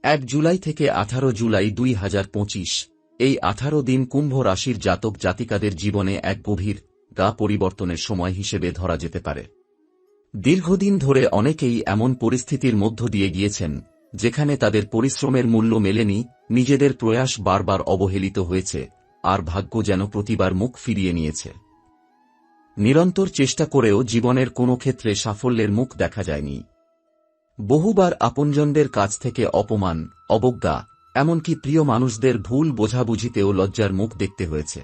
1 জুলাই থেকে 18 জুলাই 2025, এই 18 দিন কুম্ভ রাশির জাতক জাতিকাদের জীবনে এক গভীর পরিবর্তনের সময় হিসেবে ধরা যেতে পারে। দীর্ঘদিন ধরে অনেকেই এমন পরিস্থিতির মধ্য দিয়ে গিয়েছেন যেখানে তাদের পরিশ্রমের মূল্য মেলেনি, নিজেদের প্রয়াস বারবার অবহেলিত হয়েছে, আর ভাগ্য যেন প্রতিবার মুখ ফিরিয়ে নিয়েছে। নিরন্তর চেষ্টা করেও জীবনের কোনো ক্ষেত্রে সাফল্যের মুখ দেখা যায়নি। বহুবার আপনজনদের কাছ থেকে অপমান, অবজ্ঞা, এমনকি প্রিয় মানুষদের ভুল বোঝাবুঝিতেও লজ্জার মুখ দেখতে হয়েছে।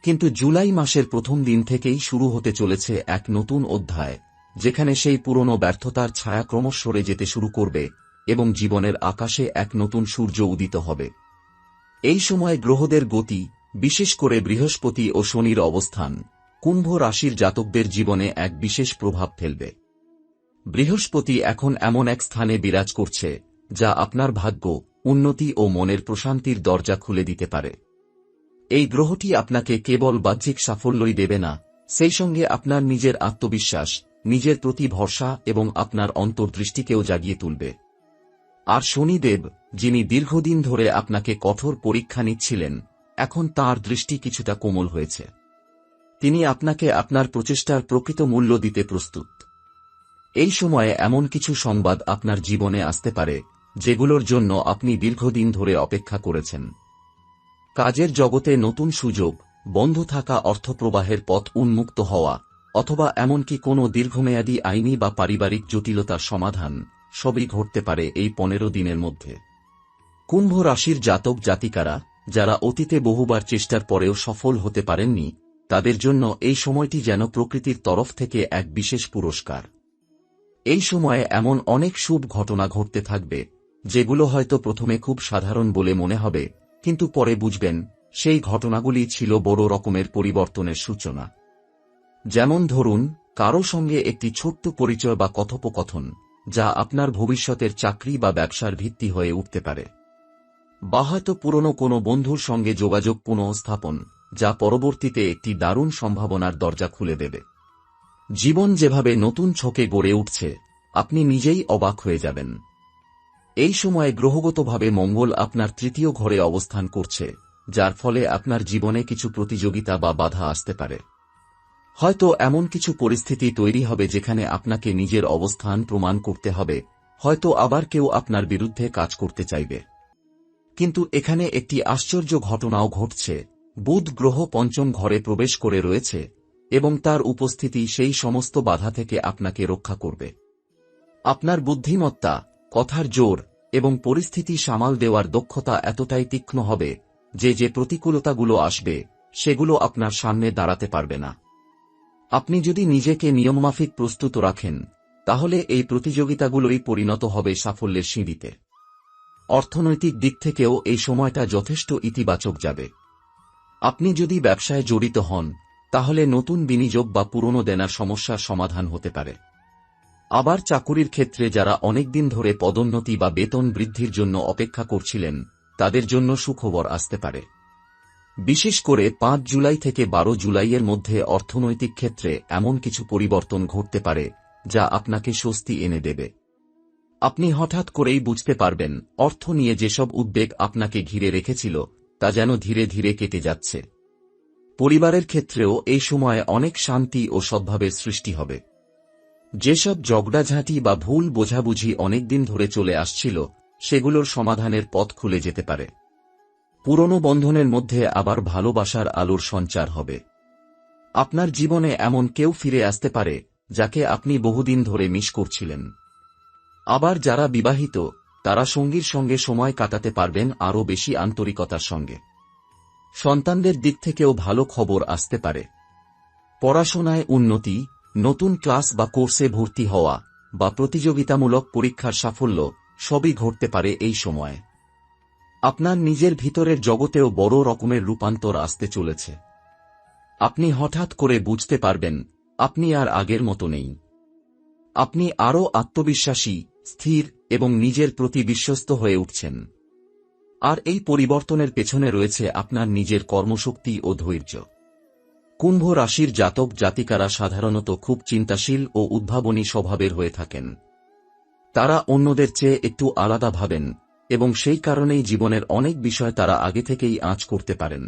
কিন্তু জুলাই মাসের প্রথম দিন থেকেই শুরু হতে চলেছে এক নতুন অধ্যায়, যেখানে সেই পুরনো ব্যর্থতার ছায়া ক্রমশ সরে যেতে শুরু করবে এবং জীবনের আকাশে এক নতুন সূর্য উদিত হবে। এই সময় গ্রহদের গতি, বিশেষ করে বৃহস্পতি ও শনির অবস্থান, কুম্ভ রাশির জাতকদের জীবনে এক বিশেষ প্রভাব ফেলবে। বৃহস্পতি এখন এমন এক স্থানে বিরাজ করছে যা আপনার ভাগ্য, উন্নতি ও মনের প্রশান্তির দরজা খুলে দিতে পারে। এই গ্রহটি আপনাকে কেবল বাহ্যিক সাফল্যই দেবে না, সেই সঙ্গে আপনার নিজের আত্মবিশ্বাস, নিজের প্রতি ভরসা এবং আপনার অন্তর্দৃষ্টিকেও জাগিয়ে তুলবে। আর শনিদেব, যিনি দীর্ঘদিন ধরে আপনাকে কঠোর পরীক্ষা নিচ্ছিলেন, এখন তাঁর দৃষ্টি কিছুটা কোমল হয়েছে। তিনি আপনাকে আপনার প্রচেষ্টার প্রকৃত মূল্য দিতে প্রস্তুত। এই সময়ে এমন কিছু সংবাদ আপনার জীবনে আসতে পারে যেগুলোর জন্য আপনি দীর্ঘদিন ধরে অপেক্ষা করেছেন। কাজের জগতে নতুন সুযোগ, বন্ধ থাকা অর্থপ্রবাহের পথ উন্মুক্ত হওয়া, অথবা এমনকি কোনো দীর্ঘমেয়াদী আইনি বা পারিবারিক জটিলতার সমাধান, সবই ঘটতে পারে এই 15 দিনের মধ্যে। কুম্ভ রাশির জাতক জাতিকারা, যারা অতীতে বহুবার চেষ্টার পরেও সফল হতে পারেননি, তাদের জন্য এই সময়টি যেন প্রকৃতির তরফ থেকে এক বিশেষ পুরস্কার। এই সময়ে এমন অনেক শুভ ঘটনা ঘটতে থাকবে যেগুলো হয়তো প্রথমে খুব সাধারণ বলে মনে হবে, কিন্তু পরে বুঝবেন সেই ঘটনাগুলি ছিল বড় রকমের পরিবর্তনের সূচনা। যেমন ধরুন, কারো সঙ্গে একটি ছোট্ট পরিচয় বা কথোপকথন, যা আপনার ভবিষ্যতের চাকরি বা ব্যবসার ভিত্তি হয়ে উঠতে পারে। বা হয়তো পুরনো কোনো বন্ধুর সঙ্গে যোগাযোগ পুনঃস্থাপন, যা পরবর্তীতে একটি দারুণ সম্ভাবনার দরজা খুলে দেবে। জীবন যেভাবে নতুন ছকে গড়ে উঠছে, আপনি নিজেই অবাক হয়ে যাবেন। এই সময়ে গ্রহগতভাবে মঙ্গল আপনার তৃতীয় ঘরে অবস্থান করছে, যার ফলে আপনার জীবনে কিছু প্রতিযোগিতা বা বাধা আসতে পারে। হয়তো এমন কিছু পরিস্থিতি তৈরি হবে যেখানে আপনাকে নিজের অবস্থান প্রমাণ করতে হবে, হয়তো আবার কেউ আপনার বিরুদ্ধে কাজ করতে চাইবে। কিন্তু এখানে একটি আশ্চর্য ঘটনাও ঘটছে। বুধ গ্রহ পঞ্চম ঘরে প্রবেশ করে রয়েছে এবং তার উপস্থিতি সেই সমস্ত বাধা থেকে আপনাকে রক্ষা করবে। আপনার বুদ্ধিমত্তা, কথার জোর এবং পরিস্থিতি সামাল দেওয়ার দক্ষতা এতটাই তীক্ষ্ণ হবে যে প্রতিকূলতাগুলো আসবে সেগুলো আপনার সামনে দাঁড়াতে পারবে না। আপনি যদি নিজেকে নিয়মমাফিক প্রস্তুত রাখেন, তাহলে এই প্রতিযোগিতাগুলোই পরিণত হবে সাফল্যের সিঁড়িতে। অর্থনৈতিক দিক থেকেও এই সময়টা যথেষ্ট ইতিবাচক যাবে। আপনি যদি ব্যবসায় জড়িত হন, তাহলে নতুন বিনিয়োগ বা পুরনো দেনার সমস্যার সমাধান হতে পারে। আবার চাকুরির ক্ষেত্রে যারা অনেকদিন ধরে পদোন্নতি বা বেতন বৃদ্ধির জন্য অপেক্ষা করছিলেন, তাদের জন্য সুখবর আসতে পারে। বিশেষ করে 5 জুলাই থেকে 12 জুলাইয়ের মধ্যে অর্থনৈতিক ক্ষেত্রে এমন কিছু পরিবর্তন ঘটতে পারে যা আপনাকে স্বস্তি এনে দেবে। আপনি হঠাৎ করেই বুঝতে পারবেন অর্থ নিয়ে যেসব উদ্বেগ আপনাকে ঘিরে রেখেছিল তা যেন ধীরে ধীরে কেটে যাচ্ছে। পরিবারের ক্ষেত্রেও এই সময়ে অনেক শান্তি ও সদ্ভাবের সৃষ্টি হবে। যেসব ঝগড়াঝাঁটি বা ভুল বোঝাবুঝি অনেকদিন ধরে চলে আসছিল, সেগুলোর সমাধানের পথ খুলে যেতে পারে। পুরনো বন্ধনের মধ্যে আবার ভালোবাসার আলোর সঞ্চার হবে। আপনার জীবনে এমন কেউ ফিরে আসতে পারে যাকে আপনি বহুদিন ধরে মিস করছিলেন। আবার যারা বিবাহিত, তারা সঙ্গীর সঙ্গে সময় কাটাতে পারবেন আরও বেশি আন্তরিকতার সঙ্গে। সন্তানদের দিক থেকেও ভালো খবর আসতে পারে। পড়াশোনায় উন্নতি, নতুন ক্লাস বা কোর্সে ভর্তি হওয়া, বা প্রতিযোগিতামূলক পরীক্ষার সাফল্য, সবই ঘটতে পারে এই সময়ে। আপনার নিজের ভিতরের জগতেও বড় রকমের রূপান্তর আসতে চলেছে। আপনি হঠাৎ করে বুঝতে পারবেন আপনি আর আগের মতো নেই। আপনি আরও আত্মবিশ্বাসী, স্থির এবং নিজের প্রতি বিশ্বস্ত হয়ে উঠছেন। আর এই পরিবর্তনের পেছনে রয়েছে আপনার নিজের কর্মশক্তি ও ধৈর্য। কুম্ভ রাশির জাতক জাতিকারা সাধারণত খুব চিন্তাশীল ও উদ্ভাবনী স্বভাবের হয়ে থাকেন। তারা অন্যদের চেয়ে একটু আলাদা ভাবেন এবং সেই কারণেই জীবনের অনেক বিষয় তারা আগে থেকেই আঁচ করতে পারেন।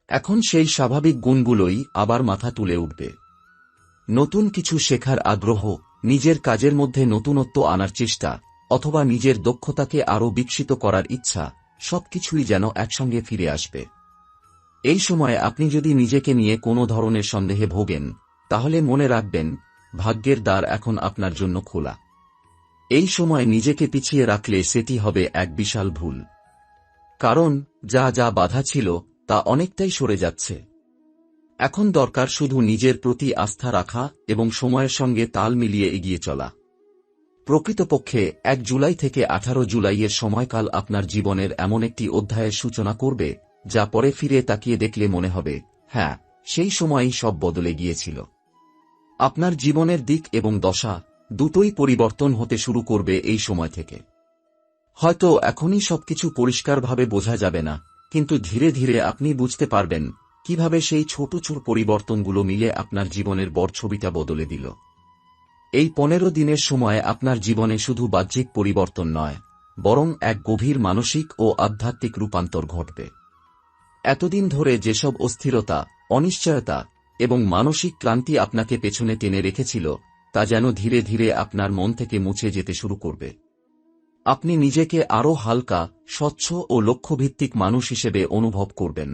এখন সেই স্বাভাবিক গুণগুলোই আবার মাথা তুলে উঠবে। নতুন কিছু শেখার আগ্রহ, নিজের কাজের মধ্যে নতুনত্ব আনার চেষ্টা, অথবা নিজের দক্ষতাকে আরও বিকশিত করার ইচ্ছা, সবকিছুই যেন একসঙ্গে ফিরে আসবে। এই সময়ে আপনি যদি নিজেকে নিয়ে কোনো ধরনের সন্দেহে ভোগেন, তাহলে মনে রাখবেন, ভাগ্যের দ্বার এখন আপনার জন্য খোলা। এই সময় নিজেকে পিছিয়ে রাখলে সেটি হবে এক বিশাল ভুল। কারণ যা যা বাধা ছিল তা অনেকটাই সরে যাচ্ছে। এখন দরকার শুধু নিজের প্রতি আস্থা রাখা এবং সময়ের সঙ্গে তাল মিলিয়ে এগিয়ে চলা। প্রকৃতপক্ষে ১ জুলাই থেকে ১৮ জুলাইয়ের সময়কাল আপনার জীবনের এমন একটি অধ্যায়ের সূচনা করবে, যা পরে ফিরে তাকিয়ে দেখলে মনে হবে, হ্যাঁ, সেই সময়ই সব বদলে গিয়েছিল। আপনার জীবনের দিক এবং দশা দুটোই পরিবর্তন হতে শুরু করবে এই সময় থেকে। হয়তো এখনই সবকিছু পরিষ্কারভাবে বোঝা যাবে না, কিন্তু ধীরে ধীরে আপনি বুঝতে পারবেন কিভাবে সেই ছোট ছোট পরিবর্তনগুলো মিলে আপনার জীবনের বড় ছবিটা বদলে দিল। এই ১৫ দিনের সময় আপনার জীবনে শুধু বাহ্যিক পরিবর্তন নয়, বরং এক গভীর মানসিক ও আধ্যাত্মিক রূপান্তর ঘটবে। এতদিন ধরে যেসব অস্থিরতা, অনিশ্চয়তা এবং মানসিক ক্লান্তি আপনাকে পেছনে টেনে রেখেছিল, তা যেন ধীরে ধীরে আপনার মন থেকে মুছে যেতে শুরু করবে। আপনি নিজেকে আরও হালকা, স্বচ্ছ ও লক্ষ্যভিত্তিক মানুষ হিসেবে অনুভব করবেন।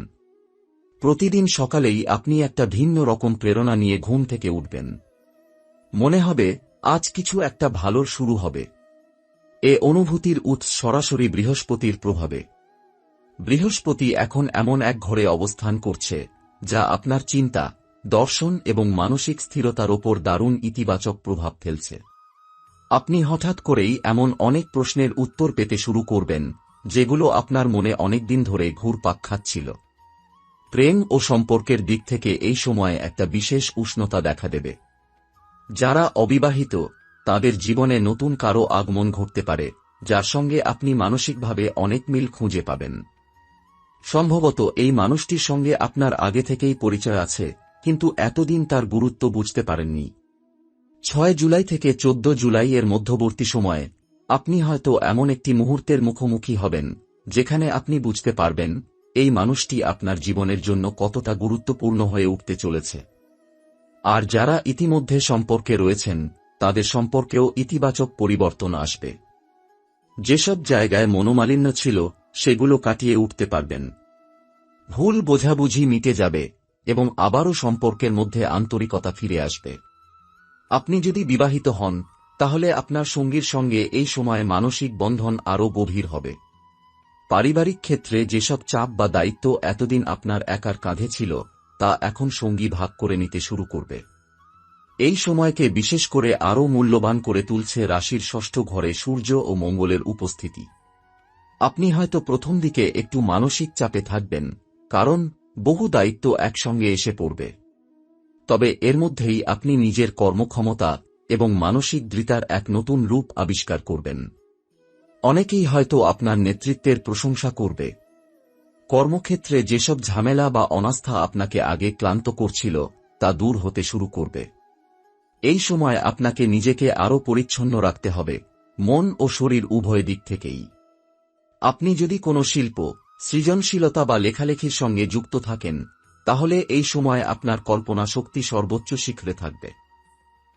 প্রতিদিন সকালেই আপনি একটা ভিন্ন রকম প্রেরণা নিয়ে ঘুম থেকে উঠবেন। মনে হবে আজ কিছু একটা ভালোর শুরু হবে। এ অনুভূতির উৎস সরাসরি বৃহস্পতির প্রভাবে। বৃহস্পতি এখন এমন এক ঘরে অবস্থান করছে, যা আপনার চিন্তা, দর্শন এবং মানসিক স্থিরতার ওপর দারুণ ইতিবাচক প্রভাব ফেলছে। আপনি হঠাৎ করেই এমন অনেক প্রশ্নের উত্তর পেতে শুরু করবেন, যেগুলো আপনার মনে অনেকদিন ধরে ঘুরপাক খাচ্ছিল। প্রেম ও সম্পর্কের দিক থেকে এই সময়ে একটা বিশেষ উষ্ণতা দেখা দেবে। যারা অবিবাহিত, তাদের জীবনে নতুন কারো আগমন ঘটতে পারে, যার সঙ্গে আপনি মানসিকভাবে অনেক মিল খুঁজে পাবেন। সম্ভবত এই মানুষটির সঙ্গে আপনার আগে থেকেই পরিচয় আছে, কিন্তু এতদিন তার গুরুত্ব বুঝতে পারেননি। ৬ জুলাই থেকে ১৪ জুলাই এর মধ্যবর্তী সময়ে আপনি হয়তো এমন একটি মুহূর্তের মুখোমুখি হবেন, যেখানে আপনি বুঝতে পারবেন এই মানুষটি আপনার জীবনের জন্য কতটা গুরুত্বপূর্ণ হয়ে উঠতে চলেছে। আর যারা ইতিমধ্যে সম্পর্কে রয়েছেন, তাদের সম্পর্কেও ইতিবাচক পরিবর্তন আসবে। যেসব জায়গায় মনোমালিন্য ছিল, সেগুলো কাটিয়ে উঠতে পারবেন। ভুল বোঝাবুঝি মিটে যাবে এবং আবারও সম্পর্কের মধ্যে আন্তরিকতা ফিরে আসবে। আপনি যদি বিবাহিত হন, তাহলে আপনার সঙ্গীর সঙ্গে এই সময়ে মানসিক বন্ধন আরও গভীর হবে। পারিবারিক ক্ষেত্রে যেসব চাপ বা দায়িত্ব এতদিন আপনার একার কাঁধে ছিল, তা এখন সঙ্গী ভাগ করে নিতে শুরু করবে। এই সময়কে বিশেষ করে আরও মূল্যবান করে তুলছে রাশির ষষ্ঠ ঘরে সূর্য ও মঙ্গলের উপস্থিতি। আপনি হয়তো প্রথম দিকে একটু মানসিক চাপে থাকবেন, কারণ বহু দায়িত্ব একসঙ্গে এসে পড়বে। তবে এর মধ্যেই আপনি নিজের কর্মক্ষমতা এবং মানসিক দৃঢ়তার এক নতুন রূপ আবিষ্কার করবেন। অনেকেই হয়তো আপনার নেতৃত্বের প্রশংসা করবে। কর্মক্ষেত্রে যেসব ঝামেলা বা অনাস্থা আপনাকে আগে ক্লান্ত করছিল, তা দূর হতে শুরু করবে। এই সময় আপনাকে নিজেকে আরও পরিচ্ছন্ন রাখতে হবে, মন ও শরীর উভয় দিক থেকেই। আপনি যদি কোনো শিল্প, সৃজনশীলতা বা লেখালেখির সঙ্গে যুক্ত থাকেন, তাহলে এই সময় আপনার কল্পনা শক্তি সর্বোচ্চ শিখরে থাকবে।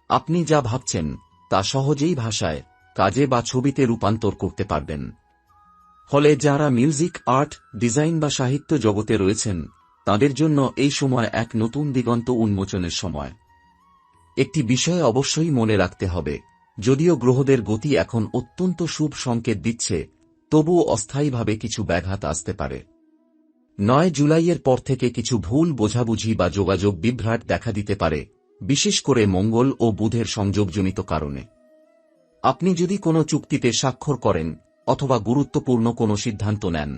আপনি যা ভাবছেন তা সহজেই ভাষায়, কাজে বা ছবিতে রূপান্তর করতে পারবেন। ফলে যারা মিউজিক, আর্ট, ডিজাইন বা সাহিত্য জগতে রয়েছেন, তাদের জন্য এই সময় এক নতুন দিগন্ত উন্মোচনের সময়। একটি বিষয় অবশ্যই মনে রাখতে হবে, যদিও গ্রহদের গতি এখন অত্যন্ত শুভ সংকেত দিচ্ছে, তবুও অস্থায়ীভাবে কিছু ব্যাঘাত আসতে পারে। ৯ জুলাইয়ের পর থেকে কিছু ভুল বোঝাবুঝি বা যোগাযোগ বিভ্রাট দেখা দিতে পারে, বিশেষ করে মঙ্গল ও বুধের সংযোগজনিত কারণে। আপনি যদি কোনো চুক্তিতে স্বাক্ষর করেন অথবা গুরুত্বপূর্ণ কোনো সিদ্ধান্ত নেন,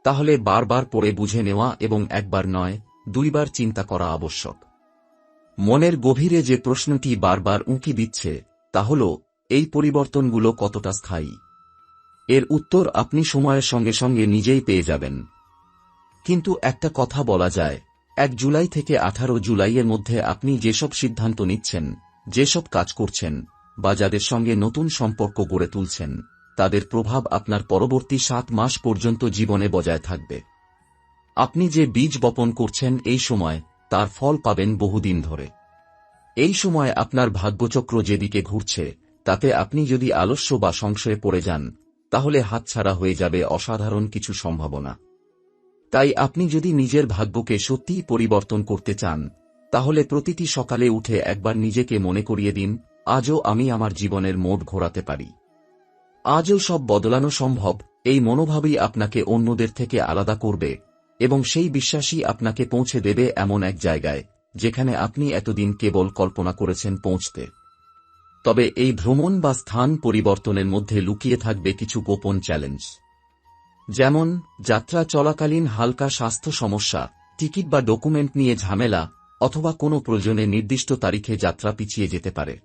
তাহলে বারবার পড়ে বুঝে নেওয়া এবং একবার নয়, দুইবার চিন্তা করা আবশ্যক। মনের গভীরে যে প্রশ্নটি বারবার উঁকি দিচ্ছে, তা হল এই পরিবর্তনগুলো কতটা স্থায়ী। এর উত্তর আপনি সময়ের সঙ্গে সঙ্গে নিজেই পেয়ে যাবেন। কিন্তু একটা কথা বলা যায়, ১ জুলাই থেকে ১৮ জুলাইয়ের মধ্যে আপনি যেসব সিদ্ধান্ত নিচ্ছেন, যেসব কাজ করছেন বা যাদের সঙ্গে নতুন সম্পর্ক গড়ে তুলছেন, তাদের প্রভাব আপনার পরবর্তী 7 মাস পর্যন্ত জীবনে বজায় থাকবে। আপনি যে বীজ বপন করছেন এই সময়, তার ফল পাবেন বহুদিন ধরে। এই সময় আপনার ভাগ্যচক্র যেদিকে ঘুরছে, তাতে আপনি যদি আলস্য বা সংশয়ে পড়ে যান, তাহলে হাতছাড়া হয়ে যাবে অসাধারণ কিছু সম্ভাবনা। তাই আপনি যদি নিজের ভাগ্যকে সত্যিই পরিবর্তন করতে চান, তাহলে প্রতিটি সকালে উঠে একবার নিজেকে মনে করিয়ে দিন, আজও আমি আমার জীবনের মোড় ঘোরাতে পারি। আজও সব বদলানো সম্ভব। এই মনোভাবই আপনাকে অন্যদের থেকে আলাদা করবে এবং সেই বিশ্বাসই আপনাকে পৌঁছে দেবে এমন এক জায়গায়, যেখানে আপনি এতদিন কেবল কল্পনা করেছেন পৌঁছতে। তবে এই ভ্রমণ বা স্থান পরিবর্তনের মধ্যে লুকিয়ে থাকবে কিছু গোপন চ্যালেঞ্জ। যেমন, যাত্রা চলাকালীন হালকা স্বাস্থ্য সমস্যা, টিকিট বা ডকুমেন্ট নিয়ে ঝামেলা, অথবা কোনো প্রয়োজনে নির্দিষ্ট তারিখে যাত্রা পিছিয়ে যেতে পারে।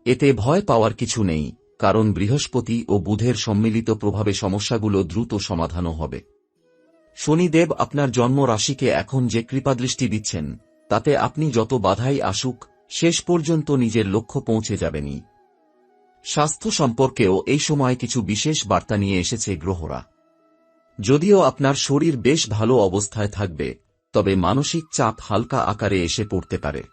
এতে ভয় পাওয়ার কিছু নেই, কারণ বৃহস্পতি ও বুধের সম্মিলিত প্রভাবে সমস্যাগুলো দ্রুত সমাধানও হবে। শনিদেব আপনার জন্ম রাশিকে এখন যে কৃপাদৃষ্টি দিচ্ছেন, তাতে আপনি যত বাধাই আসুক, শেষ পর্যন্ত নিজের লক্ষ্য পৌঁছে যাবেনই। স্বাস্থ্য সম্পর্কেও এই সময় কিছু বিশেষ বার্তা নিয়ে এসেছে গ্রহরা। যদিও আপনার শরীর বেশ ভালো অবস্থায় থাকবে, তবে মানসিক চাপ হালকা আকারে এসে পড়তে পারে।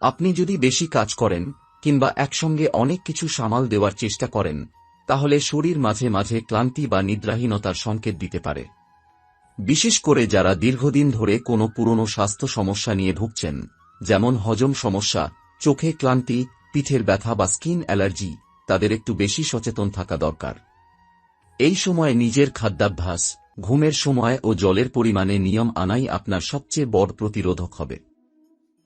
আপনি যদি বেশি কাজ করেন কিংবা একসঙ্গে অনেক কিছু সামাল দেওয়ার চেষ্টা করেন, তাহলে শরীর মাঝে মাঝে ক্লান্তি বা নিদ্রাহীনতার সংকেত দিতে পারে। বিশেষ করে যারা দীর্ঘদিন ধরে কোনো পুরনো স্বাস্থ্য সমস্যা নিয়ে ভুগছেন, যেমন হজম সমস্যা, চোখে ক্লান্তি, পিঠের ব্যথা বা স্কিন অ্যালার্জি, তাদের একটু বেশি সচেতন থাকা দরকার। এই সময় নিজের খাদ্যাভ্যাস, ঘুমের সময় ও জলের পরিমাণে নিয়ম আনাই আপনার সবচেয়ে বড় প্রতিরোধক হবে।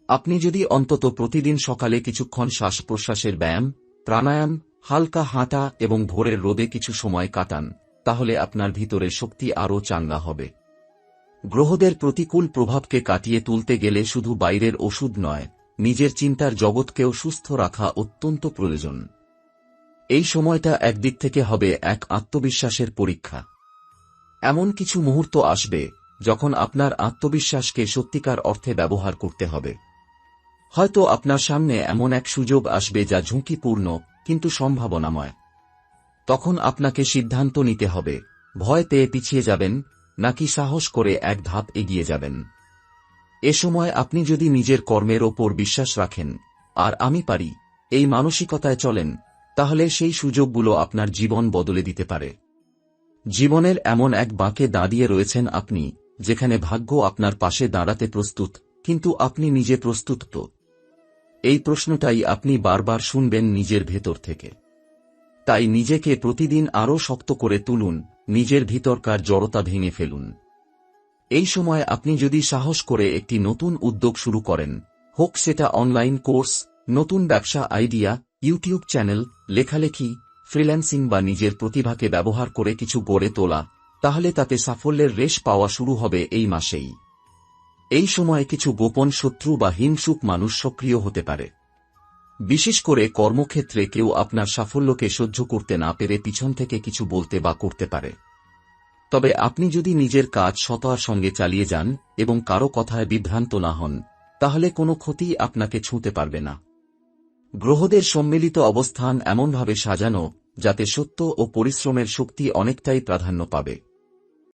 আপনি যদি অন্তত প্রতিদিন সকালে কিছুক্ষণ শ্বাস-প্রশ্বাসের ব্যায়াম, প্রাণায়াম, হালকা হাঁটা এবং ভোরের রোদে কিছু সময় কাটান, তাহলে আপনার ভিতরের শক্তি আরও চাঙ্গা হবে। গ্রহদের প্রতিকূল প্রভাবকে কাটিয়ে তুলতে গেলে শুধু বাইরের ওষুধ নয়, নিজের চিন্তার জগৎকেও সুস্থ রাখা অত্যন্ত প্রয়োজন। এই সময়টা একদিক থেকে হবে এক আত্মবিশ্বাসের পরীক্ষা। এমন কিছু মুহূর্ত আসবে যখন আপনার আত্মবিশ্বাসকে সত্যিকার অর্থে ব্যবহার করতে হবে। হয়তো আপনার সামনে এমন এক সুযোগ আসবে যা ঝুঁকিপূর্ণ কিন্তু সম্ভাবনাময়। তখন আপনাকে সিদ্ধান্ত নিতে হবে, ভয় পেয়ে পিছিয়ে যাবেন নাকি সাহস করে এক ধাপ এগিয়ে যাবেন। এ সময় আপনি যদি নিজের কর্মের ওপর বিশ্বাস রাখেন আর আমি পারি এই মানসিকতায় চলেন, তাহলে সেই সুযোগগুলো আপনার জীবন বদলে দিতে পারে। জীবনের এমন এক বাঁকে দাঁড়িয়ে রয়েছেন আপনি, যেখানে ভাগ্য আপনার পাশে দাঁড়াতে প্রস্তুত, কিন্তু আপনি নিজে প্রস্তুত তো? এই প্রশ্নটাই আপনি বারবার শুনবেন নিজের ভেতর থেকে। তাই নিজেকে প্রতিদিন আরও শক্ত করে তুলুন, নিজের ভিতরকার জড়তা ভেঙে ফেলুন। এই সময় আপনি যদি সাহস করে একটি নতুন উদ্যোগ শুরু করেন, হোক সেটা অনলাইন কোর্স, নতুন ব্যবসা আইডিয়া, ইউটিউব চ্যানেল, লেখালেখি, ফ্রিল্যান্সিং বা নিজের প্রতিভাকে ব্যবহার করে কিছু গড়ে তোলা, তাহলে তাতে সাফল্যের রেশ পাওয়া শুরু হবে এই মাসেই। এই সময় কিছু গোপন শত্রু বা হিংসুক মানুষ সক্রিয় হতে পারে। বিশেষ করে কর্মক্ষেত্রে কেউ আপনার সাফল্যকে সহ্য করতে না পেরে পিছন থেকে কিছু বলতে বা করতে পারে। তবে আপনি যদি নিজের কাজ সততার সঙ্গে চালিয়ে যান এবং কারো কথায় বিভ্রান্ত না হন, তাহলে কোনো ক্ষতি আপনাকে ছুঁতে পারবে না। গ্রহদের সম্মিলিত অবস্থান এমনভাবে সাজানো যাতে সত্য ও পরিশ্রমের শক্তি অনেকটাই প্রাধান্য পাবে।